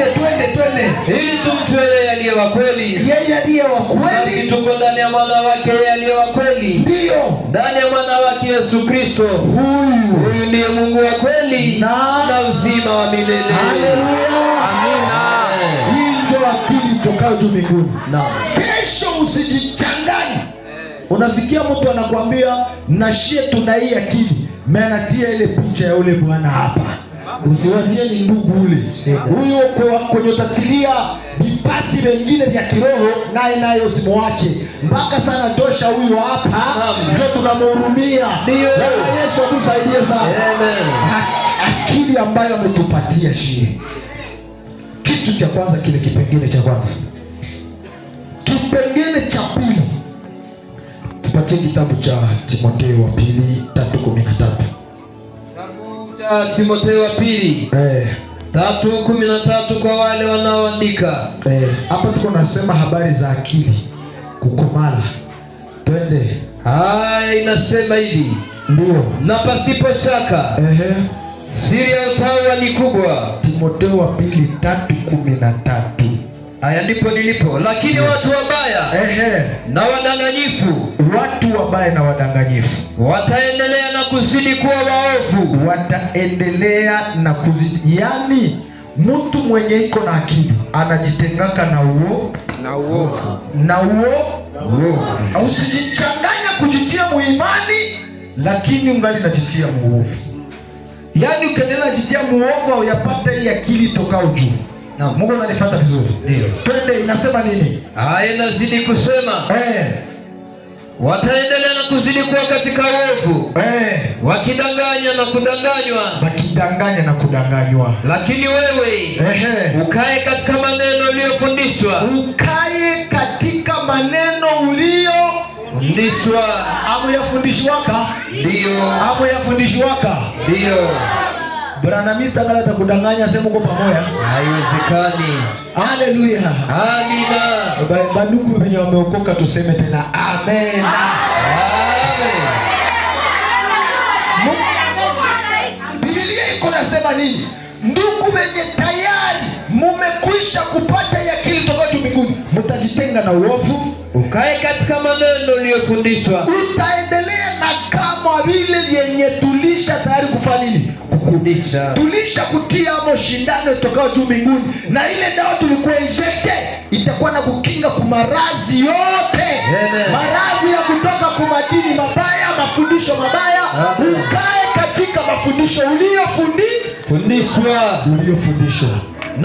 Twende. Ili tumjue yeye aliye wa kweli. Yeye aliye wa kweli. Sisi tuko ndani ya mwana wake yeye aliye wa kweli. Ndio. Ndani ya mwana wake Yesu Kristo. Huyu ndiye Mungu wa kweli na uzima wa milele. Haleluya. Amina. Hii ndio akili tokayo juu mbinguni. Naam. Kesho usijichanganye. Unasikia mtu anakuambia nashie tuna hii akili. Anatia ile picha ya ule bwana hapa. Usiwazie ni ndugu ule. Huyo kwenye utatilia vipasi wengine vya kiroho naye usimwache. Mpaka sana tosha huyo hapa. Ndio tunamhurumia. Ndio. Yesu atusaidie sana. Amen. Akili ambayo ametupatia shie. Kitu cha kwanza kile kipengele cha kwanza. Kipengele cha pili. Tupatie kitabu cha Timotheo wa pili 3:13. Timotheo wa pili 3:13 kwa wale wanaoandika. Hapa tuko nasema habari za akili kukomala. Twende. Haya, inasema hivi. Ndio. Na pasipo shaka siri ya utawa ni kubwa. Timotheo wa pili 3:13. Haya ndipo nilipo. Lakini watu wabaya na wadanganyifu, watu wabaya na wadanganyifu wataendelea na kuzidi kuwa waovu. Wataendelea na kuzidi. Yani mtu mwenye iko na akili anajitengaka na uovu. Usijichanganya kujitia muimani lakini ungali najitia muovu. Yani ukiendelea kujitia muovu au yapata hii akili tokao juu. Na Mungu ananifuata vizuri. Ndio. Twende, inasema nini? Haya, inazidi kusema. Wataendelea na kuzidi kuwa katika uovu. Wakidanganya na kudanganywa. Lakini wewe ukae katika maneno uliyofundishwa. Ukae katika maneno uliyofundishwa. Amuyafundishwaka? Ndio. Amuyafundishwaka? Ndio. Bwana Mr. Kala atakudanganya sema uko pamoja. Haiwezekani. Haleluya. Amina. Bandugu wenye wameokoka tuseme tena amen. Amen. Biblia iko nasema nini? Ndugu wenye tayari mumekwisha kupata akili kutoka juu mbinguni, mtajitenga na uovu, ukae katika maneno uliyofundishwa. Utaendelea na kama vile yenye tulisha tayari kufanya nini? Kukudisha. Tulisha kutia amo shindano kutoka juu mbinguni, na ile dawa tulikuwa injecte itakuwa na kukinga kumarazi yote. Marazi ya kutoka kumadini mabaya, mafundisho mabaya. Ukae katika mafundisho uliyofundishwa.